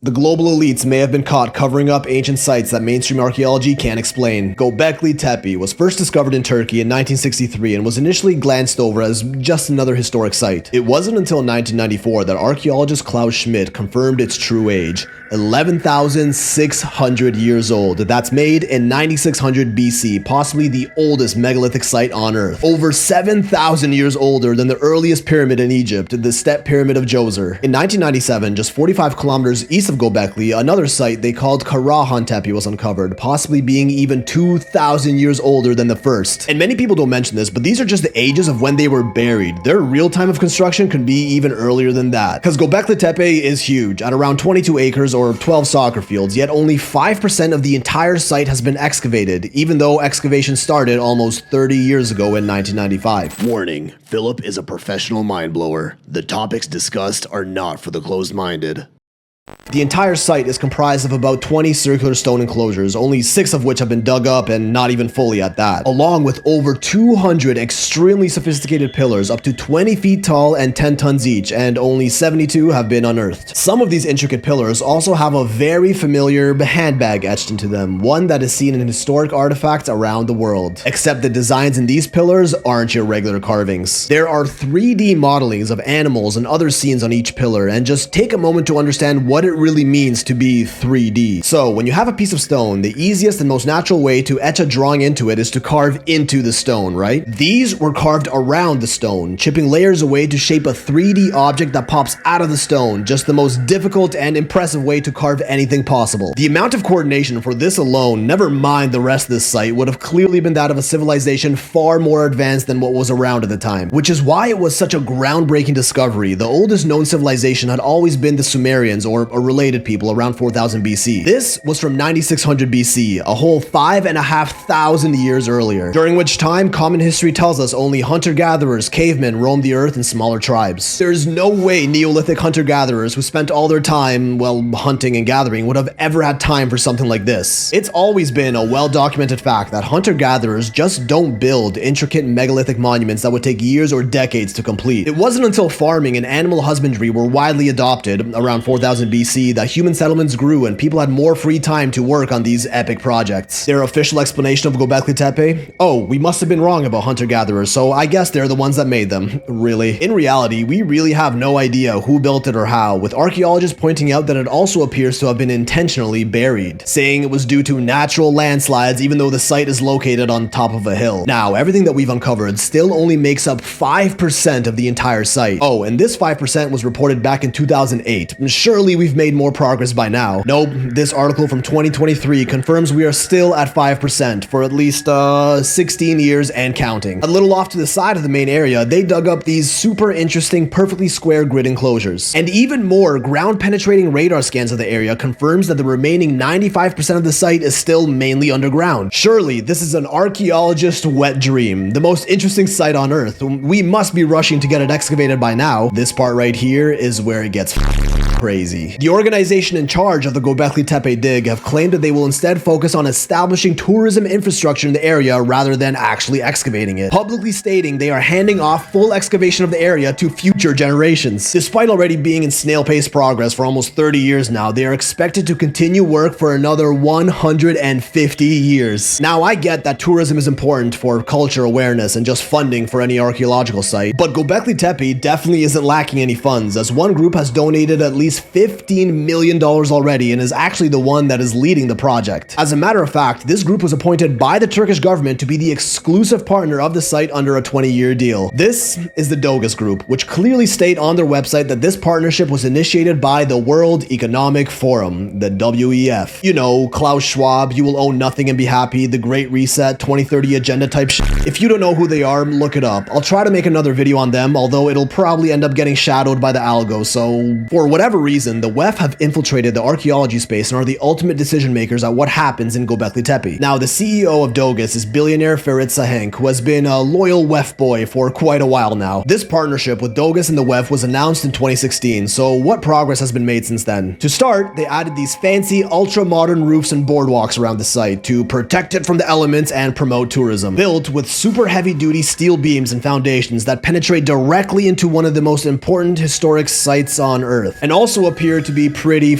The global elites may have been caught covering up ancient sites that mainstream archaeology can't explain. Göbekli Tepe was first discovered in Turkey in 1963 and was initially glanced over as just another historic site. It wasn't until 1994 that archaeologist Klaus Schmidt confirmed its true age. 11,600 years old. That's made in 9600 BC, possibly the oldest megalithic site on Earth. Over 7,000 years older than the earliest pyramid in Egypt, the Step Pyramid of Djoser. In 1997, just 45 kilometers east of Göbekli, another site they called Karahan Tepe was uncovered, possibly being even 2,000 years older than the first. And many people don't mention this, but these are just the ages of when they were buried. Their real time of construction could be even earlier than that. Because Göbekli Tepe is huge, at around 22 acres or 12 soccer fields, yet only 5% of the entire site has been excavated, even though excavation started almost 30 years ago in 1995. Warning, Philip is a professional mind blower. The topics discussed are not for the closed-minded. The entire site is comprised of about 20 circular stone enclosures, only 6 of which have been dug up and not even fully at that, along with over 200 extremely sophisticated pillars up to 20 feet tall and 10 tons each, and only 72 have been unearthed. Some of these intricate pillars also have a very familiar handbag etched into them, one that is seen in historic artifacts around the world. Except the designs in these pillars aren't your regular carvings. There are 3D modelings of animals and other scenes on each pillar, and just take a moment to understand what it really means to be 3D. So, when you have a piece of stone, the easiest and most natural way to etch a drawing into it is to carve into the stone, right? These were carved around the stone, chipping layers away to shape a 3D object that pops out of the stone, just the most difficult and impressive way to carve anything possible. The amount of coordination for this alone, never mind the rest of this site, would have clearly been that of a civilization far more advanced than what was around at the time, which is why it was such a groundbreaking discovery. The oldest known civilization had always been the Sumerians, or related people, around 4000 BC. This was from 9600 BC, a whole 5,500 years earlier, during which time common history tells us only hunter-gatherers, cavemen roamed the earth in smaller tribes. There's no way Neolithic hunter-gatherers who spent all their time, well, hunting and gathering would have ever had time for something like this. It's always been a well-documented fact that hunter-gatherers just don't build intricate megalithic monuments that would take years or decades to complete. It wasn't until farming and animal husbandry were widely adopted, around 4000 BC, that human settlements grew and people had more free time to work on these epic projects. Their official explanation of Göbekli Tepe? Oh, we must have been wrong about hunter-gatherers, so I guess they're the ones that made them. Really. In reality, we really have no idea who built it or how, with archaeologists pointing out that it also appears to have been intentionally buried, saying it was due to natural landslides even though the site is located on top of a hill. Now, everything that we've uncovered still only makes up 5% of the entire site. Oh, and this 5% was reported back in 2008. Surely we've made more progress by now. Nope, this article from 2023 confirms we are still at 5% for at least 16 years and counting. A little off to the side of the main area, they dug up these super interesting, perfectly square grid enclosures. And even more, ground-penetrating radar scans of the area confirms that the remaining 95% of the site is still mainly underground. Surely, this is an archaeologist's wet dream, the most interesting site on Earth. We must be rushing to get it excavated by now. This part right here is where it gets crazy. The organization in charge of the Göbekli Tepe dig have claimed that they will instead focus on establishing tourism infrastructure in the area rather than actually excavating it, publicly stating they are handing off full excavation of the area to future generations. Despite already being in snail-paced progress for almost 30 years now, they are expected to continue work for another 150 years. Now, I get that tourism is important for culture awareness and just funding for any archaeological site, but Göbekli Tepe definitely isn't lacking any funds, as one group has donated at least $15 million already and is actually the one that is leading the project. As a matter of fact, this group was appointed by the Turkish government to be the exclusive partner of the site under a 20-year deal. This is the Dogus Group, which clearly state on their website that this partnership was initiated by the World Economic Forum, the WEF. You know, Klaus Schwab, you will own nothing and be happy, the Great Reset, 2030 agenda type shit. If you don't know who they are, look it up. I'll try to make another video on them, although it'll probably end up getting shadowed by the algo, so for whatever reason, the WEF have infiltrated the archaeology space and are the ultimate decision makers at what happens in Göbekli Tepe. Now, the CEO of Dogus is billionaire Ferit Sahenk, who has been a loyal WEF boy for quite a while now. This partnership with Dogus and the WEF was announced in 2016, so what progress has been made since then? To start, they added these fancy, ultra-modern roofs and boardwalks around the site to protect it from the elements and promote tourism. Built with super heavy-duty steel beams and foundations that penetrate directly into one of the most important historic sites on Earth, and also appear to be pretty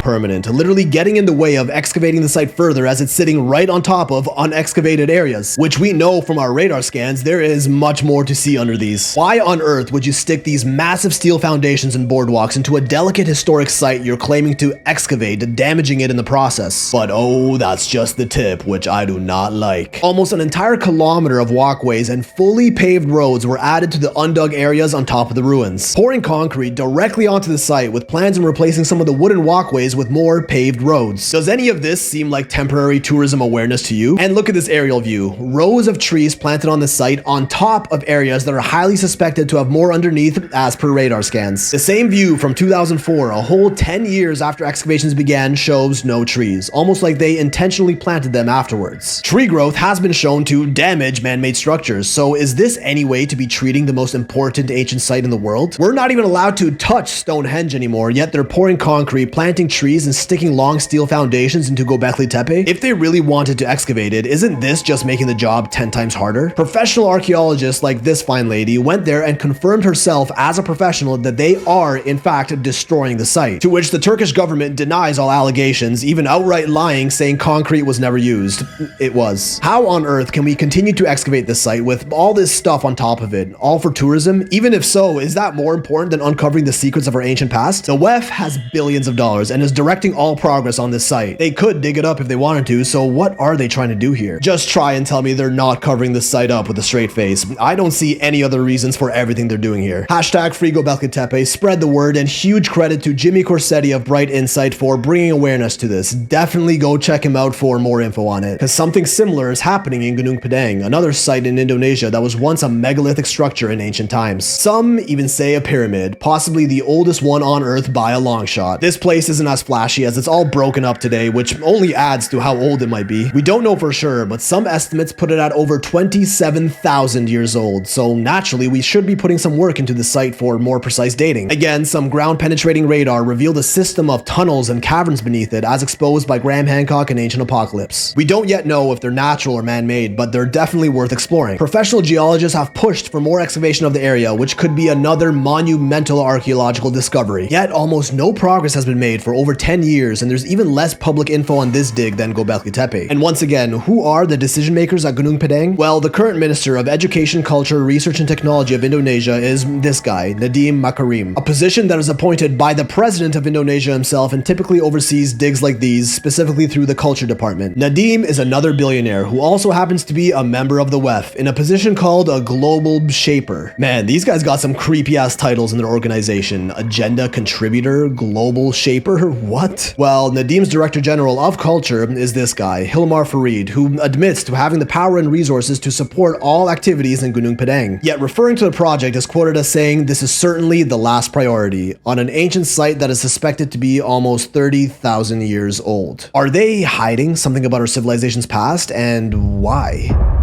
permanent, literally getting in the way of excavating the site further as it's sitting right on top of unexcavated areas, which we know from our radar scans there is much more to see under these. Why on earth would you stick these massive steel foundations and boardwalks into a delicate historic site you're claiming to excavate, damaging it in the process? But oh, that's just the tip, which I do not like. Almost an entire kilometer of walkways and fully paved roads were added to the undug areas on top of the ruins, pouring concrete directly onto the site with plans on replacing some of the wooden walkways with more paved roads. Does any of this seem like temporary tourism awareness to you? And look at this aerial view. Rows of trees planted on the site on top of areas that are highly suspected to have more underneath as per radar scans. The same view from 2004, a whole 10 years after excavations began, shows no trees, almost like they intentionally planted them afterwards. Tree growth has been shown to damage man-made structures, so is this any way to be treating the most important ancient site in the world? We're not even allowed to touch Stonehenge anymore, yet they're pouring concrete, planting trees, and sticking long steel foundations into Göbekli Tepe? If they really wanted to excavate it, isn't this just making the job 10 times harder? Professional archaeologists like this fine lady went there and confirmed herself as a professional that they are, in fact, destroying the site, to which the Turkish government denies all allegations, even outright lying, saying concrete was never used. It was. How on earth can we continue to excavate this site with all this stuff on top of it, all for tourism? Even if so, is that more important than uncovering the secrets of our ancient past? The WEF has billions of dollars and is directing all progress on this site. They could dig it up if they wanted to, so what are they trying to do here? Just try and tell me they're not covering this site up with a straight face. I don't see any other reasons for everything they're doing here. Hashtag free Göbekli Tepe, spread the word, and huge credit to Jimmy Corsetti of Bright Insight for bringing awareness to this. Definitely go check him out for more info on it, because something similar is happening in Gunung Padang, another site in Indonesia that was once a megalithic structure in ancient times. Some even say a pyramid, possibly the oldest one on Earth by a long shot. This place isn't as flashy as it's all broken up today, which only adds to how old it might be. We don't know for sure, but some estimates put it at over 27,000 years old, so naturally we should be putting some work into the site for more precise dating. Again, some ground-penetrating radar revealed a system of tunnels and caverns beneath it, as exposed by Graham Hancock in Ancient Apocalypse. We don't yet know if they're natural or man-made, but they're definitely worth exploring. Professional geologists have pushed for more excavation of the area, which could be another monumental archaeological discovery. Yet almost no progress has been made for over 10 years, and there's even less public info on this dig than Göbekli Tepe. And once again, who are the decision makers at Gunung Padang? Well, the current Minister of Education, Culture, Research and Technology of Indonesia is this guy, Nadiem Makarim, a position that is appointed by the President of Indonesia himself and typically oversees digs like these, specifically through the Culture Department. Nadiem is another billionaire who also happens to be a member of the WEF in a position called a Global Shaper. Man, these guys got some creepy ass titles in their organization. Agenda Contributor, Global Shaper, what? Well, Nadiem's Director General of Culture is this guy, Hilmar Farid, who admits to having the power and resources to support all activities in Gunung Padang. Yet referring to the project is quoted as saying this is certainly the last priority on an ancient site that is suspected to be almost 30,000 years old. Are they hiding something about our civilization's past, and why?